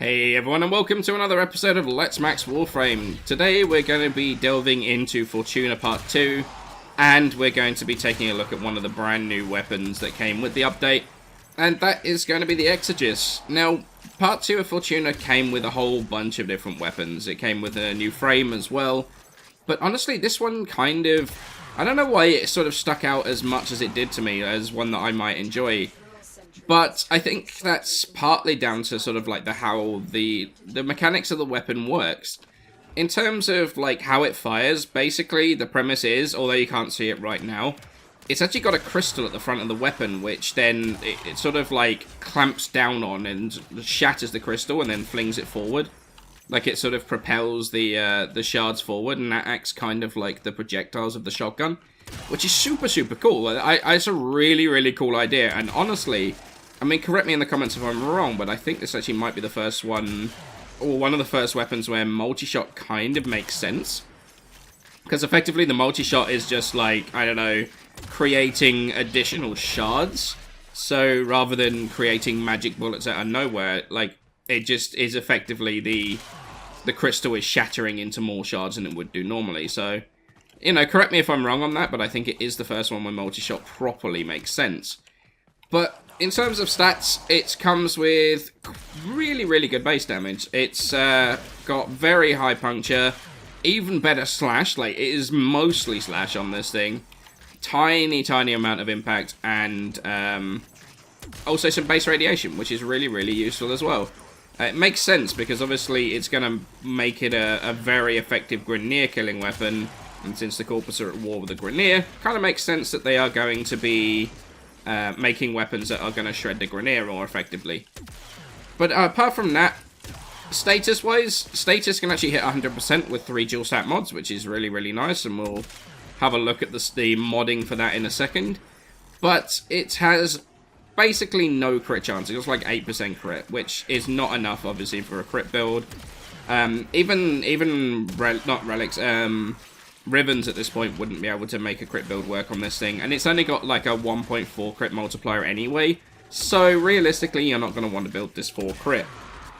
Hey everyone, and welcome to another episode of Let's Max Warframe. Today we're going to be delving into Fortuna Part 2, and we're going to be taking a look at one of the brand new weapons that came with the update, and that is going to be the Exergis. Now, Part 2 of Fortuna came with a whole bunch of different weapons. It came with a new frame as well, but honestly this one kind of, I don't know why it sort of stuck out as much as it did to me as one that I might enjoy. But I think that's partly down to sort of like how the mechanics of the weapon works. In terms of like how it fires, basically the premise is, although you can't see it right now, it's actually got a crystal at the front of the weapon, which then it sort of like clamps down on and shatters the crystal and then flings it forward. Like it sort of propels the shards forward, and that acts kind of like the projectiles of the shotgun, which is super cool. It's a really cool idea, and honestly, I mean, correct me in the comments if I'm wrong, but I think this actually might be the first one, or one of the first weapons where multi-shot kind of makes sense. Because effectively the multi-shot is just like, I don't know, creating additional shards. So rather than creating magic bullets out of nowhere, like, it just is effectively the crystal is shattering into more shards than it would do normally. So, you know, correct me if I'm wrong on that, but I think it is the first one where multi-shot properly makes sense. But in terms of stats, it comes with really good base damage. It's got very high puncture, even better slash, like it is mostly slash on this thing. Tiny amount of impact, and also some base radiation, which is really useful as well. It makes sense because obviously it's going to make it a very effective Grineer killing weapon, and since the corpus are at war with the Grineer, kind of makes sense that they are going to be making weapons that are going to shred the Grineer more effectively. But apart from that, status-wise, status can actually hit 100% with 3 dual stat mods, which is really nice, and we'll have a look at the modding for that in a second. But it has basically no crit chance. It's like 8% crit, which is not enough, obviously, for a crit build. Not relics, Ribbons at this point wouldn't be able to make a crit build work on this thing, and it's only got like a 1.4 crit multiplier anyway, so realistically you're not going to want to build this for crit.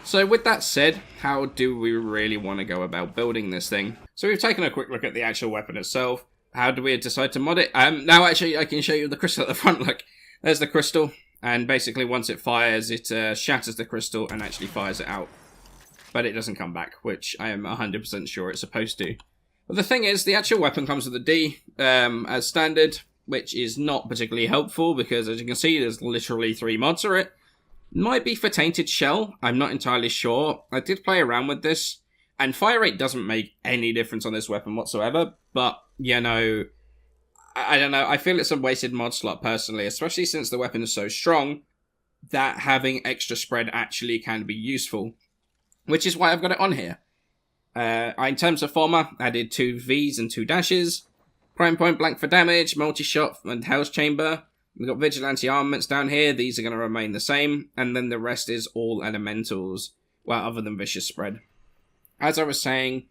So with that said, how do we really want to go about building this thing? So we've taken a quick look at the actual weapon itself. How do we decide to mod it? Now actually I can show you the crystal at the front. Look, there's the crystal, and basically once it fires, it shatters the crystal and actually fires it out. But it doesn't come back, which I am 100% sure it's supposed to. But the thing is, the actual weapon comes with a D, as standard, which is not particularly helpful, because as you can see, there's literally 3 mods for it. Might be for Tainted Shell, I'm not entirely sure. I did play around with this, and fire rate doesn't make any difference on this weapon whatsoever, but, you know, I don't know, I feel it's a wasted mod slot personally, especially since the weapon is so strong, that having extra spread actually can be useful, which is why I've got it on here. In terms of former, I did 2 Vs and 2 dashes, prime point blank for damage, multi-shot and Hell's Chamber. We've got Vigilante armaments down here, these are going to remain the same, and then the rest is all elementals, well, other than Vicious Spread. As I was saying,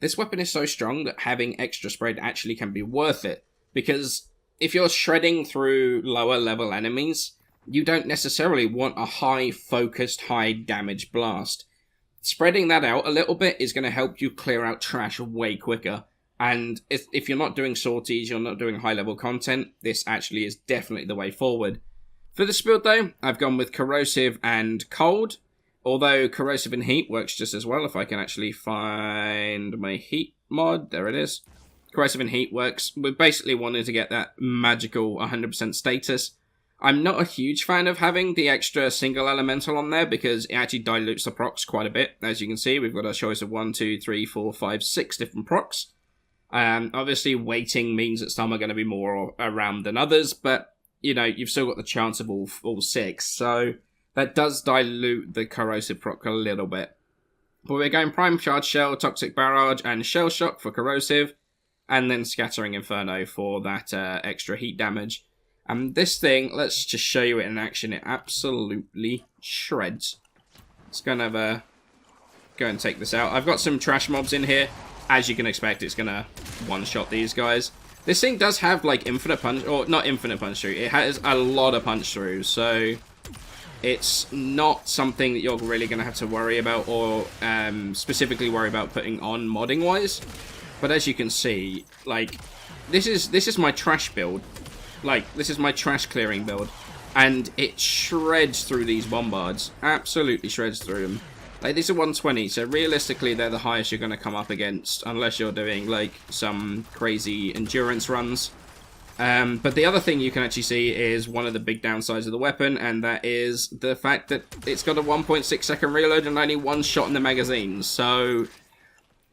this weapon is so strong that having extra spread actually can be worth it, because if you're shredding through lower level enemies, you don't necessarily want a high focused, high damage blast. Spreading that out a little bit is going to help you clear out trash way quicker. And if you're not doing sorties, you're not doing high-level content, this actually is definitely the way forward. For this build, though, I've gone with Corrosive and Cold. Although Corrosive and Heat works just as well, if I can actually find my Heat mod. There it is. Corrosive and Heat works. We basically wanted to get that magical 100% status. I'm not a huge fan of having the extra single elemental on there because it actually dilutes the procs quite a bit. As you can see, we've got a choice of 1, 2, 3, 4, 5, 6 different procs. Obviously, weighting means that some are going to be more around than others, but, you know, you've still got the chance of all 6, so that does dilute the corrosive proc a little bit. But we're going Prime Charge Shell, Toxic Barrage, and Shell Shock for corrosive, and then Scattering Inferno for that extra heat damage. And this thing, let's just show you it in action. It absolutely shreds. Let's kind of go and take this out. I've got some trash mobs in here. As you can expect, it's going to one-shot these guys. This thing does have, like, infinite punch, or not infinite punch through. It has a lot of punch through, so It's not something that you're really going to have to worry about, or specifically worry about putting on modding-wise. But as you can see, like, this is my trash build. Like, this is my trash clearing build. And it shreds through these bombards. Absolutely shreds through them. Like, these are 120, so realistically they're the highest you're going to come up against, unless you're doing, like, some crazy endurance runs. But the other thing you can actually see is one of the big downsides of the weapon, and that is the fact that it's got a 1.6 second reload and only one shot in the magazine. So,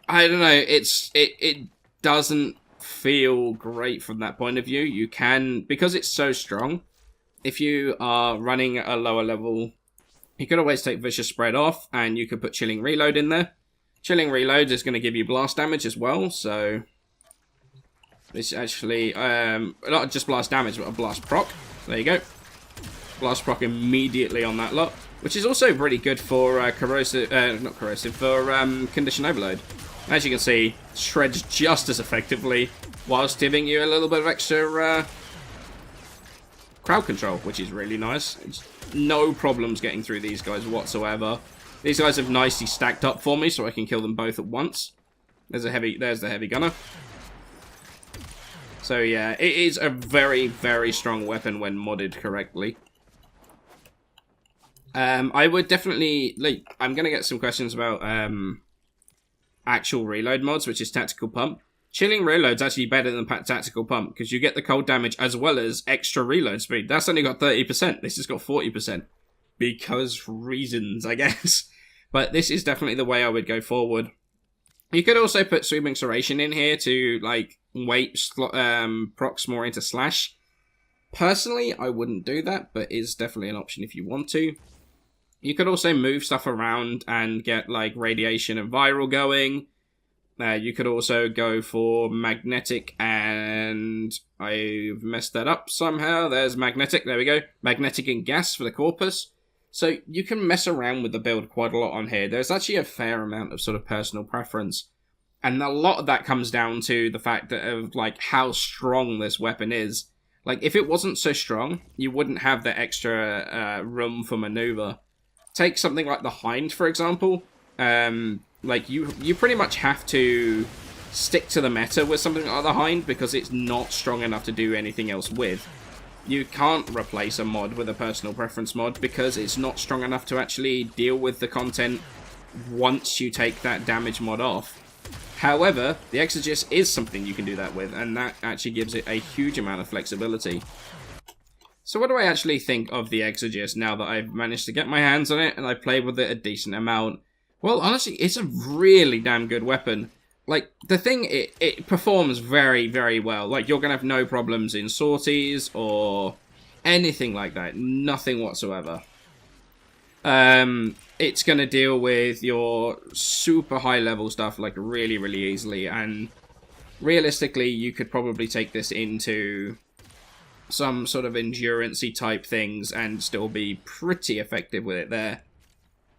I don't know, it doesn't feel great from that point of view. You can, because it's so strong, if you are running at a lower level, you could always take Vicious Spread off, and you could put Chilling Reload in there. Chilling Reload is going to give you blast damage as well, so it's actually, not just blast damage, but a blast proc. There you go. Blast proc immediately on that lot, which is also pretty good for Condition Overload. As you can see, shreds just as effectively, whilst giving you a little bit of extra crowd control, which is really nice. It's no problems getting through these guys whatsoever. These guys have nicely stacked up for me, so I can kill them both at once. There's the heavy gunner. So yeah, it is a very, very strong weapon when modded correctly. I would definitely, like, I'm going to get some questions about actual reload mods, which is Tactical Pump. Chilling Reload's actually better than Tactical Pump, because you get the cold damage as well as extra reload speed. That's only got 30%, this has got 40%. Because reasons, I guess. But this is definitely the way I would go forward. You could also put Sweeping Serration in here to, like, weight procs more into Slash. Personally, I wouldn't do that, but it's definitely an option if you want to. You could also move stuff around and get, like, Radiation and Viral going. You could also go for Magnetic and I've messed that up somehow. There's Magnetic, there we go. Magnetic and Gas for the corpus. So you can mess around with the build quite a lot on here. There's actually a fair amount of sort of personal preference. And a lot of that comes down to the fact that of, like, how strong this weapon is. Like, if it wasn't so strong, you wouldn't have the extra room for maneuver. Take something like the Hind, for example. Like, you pretty much have to stick to the meta with something like the Hind, because it's not strong enough to do anything else with. You can't replace a mod with a personal preference mod, because it's not strong enough to actually deal with the content once you take that damage mod off. However, the Exergis is something you can do that with, and that actually gives it a huge amount of flexibility. So what do I actually think of the Exergis now that I've managed to get my hands on it and I've played with it a decent amount? Well, honestly, it's a really damn good weapon. Like, the thing, it performs very, very well. Like, you're going to have no problems in sorties or anything like that. Nothing whatsoever. It's going to deal with your super high level stuff, like, really, really easily. And realistically, you could probably take this into some sort of endurance-y type things and still be pretty effective with it there.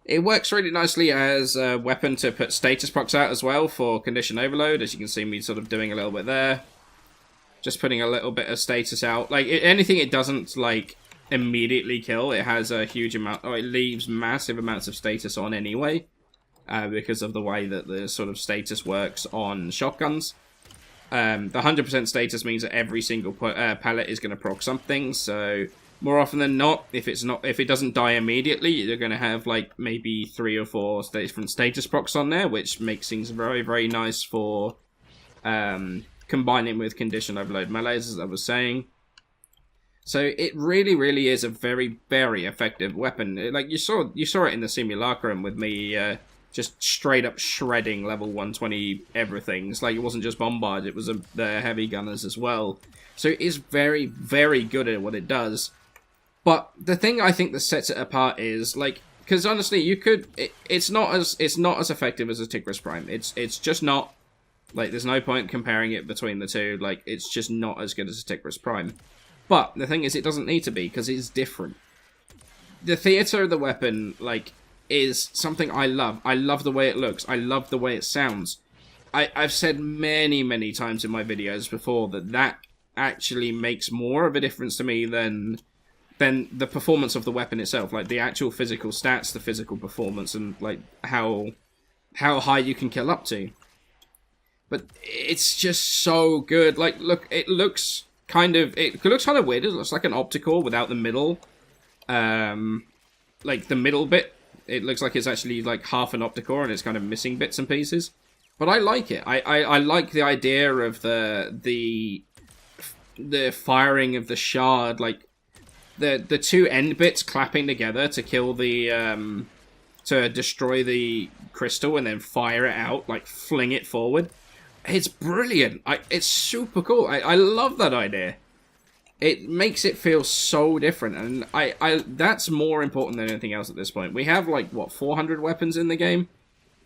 It works really nicely as a weapon to put status procs out as well for Condition Overload, as you can see me sort of doing a little bit there. Just putting a little bit of status out. Like, anything it doesn't, like, immediately kill, it has a huge amount, or it leaves massive amounts of status on anyway, because of the way that the sort of status works on shotguns. The 100% status means that every single pellet is going to proc something, so more often than not, if it doesning die immediately, you're going to have, like, maybe 3 or 4 different status procs on there, which makes things very, very nice for combining with Condition Overload melees, as I was saying. So it really, really is a very, very effective weapon. Like, you saw it in the simulacrum with me just straight up shredding level 120 everything. It's like, it wasn't just Bombard, it was the heavy gunners as well. So it is very, very good at what it does. But the thing I think that sets it apart is, like, because honestly, you could, it's not as effective as a Tigris Prime. It's just not. Like, there's no point comparing it between the two. Like, it's just not as good as a Tigris Prime. But the thing is, it doesn't need to be, because it's different. The theater of the weapon, like, is something I love. I love the way it looks. I love the way it sounds. I've said many, many times in my videos before that actually makes more of a difference to me than than the performance of the weapon itself, like the actual physical stats, the physical performance, and like how high you can kill up to. But it's just so good. Like, look, it looks kind of weird. It looks like an optical without the middle, like the middle bit. It looks like it's actually like half an opticore and it's kind of missing bits and pieces. But I like it. I like the idea of the firing of the shard, like the two end bits clapping together to kill the to destroy the crystal and then fire it out, like fling it forward. It's brilliant. It's super cool. I love that idea. It makes it feel so different, and that's more important than anything else at this point. We have, like, what, 400 weapons in the game?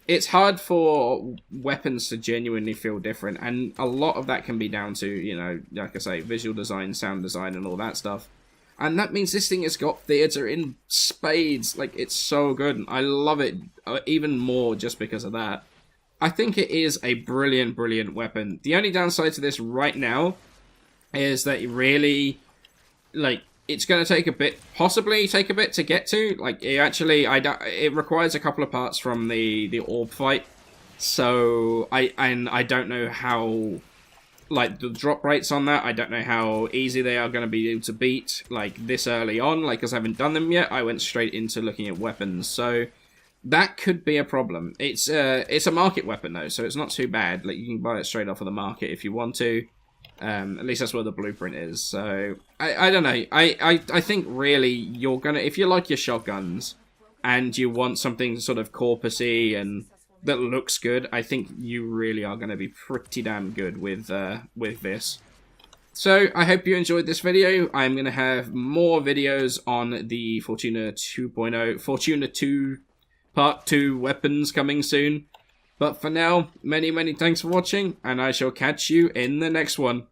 It's hard for weapons to genuinely feel different, and a lot of that can be down to, you know, like I say, visual design, sound design, and all that stuff. And that means this thing has got theater in spades. Like, it's so good, and I love it even more just because of that. I think it is a brilliant, brilliant weapon. The only downside to this right now is that it really, like, it's going to possibly take a bit to get to. Like, it requires a couple of parts from the orb fight. So, I don't know how, like, the drop rates on that, I don't know how easy they are going to be able to beat, like, this early on. Like, because I haven't done them yet, I went straight into looking at weapons. So, that could be a problem. It's a market weapon, though, so it's not too bad. Like, you can buy it straight off of the market if you want to. At least that's where the blueprint is. So I don't know. I think really you're gonna, if you like your shotguns and you want something sort of corpusy and that looks good, I think you really are gonna be pretty damn good with this. So I hope you enjoyed this video. I'm gonna have more videos on the Fortuna 2.0, Fortuna 2 Part 2 weapons coming soon. But for now, many thanks for watching, and I shall catch you in the next one.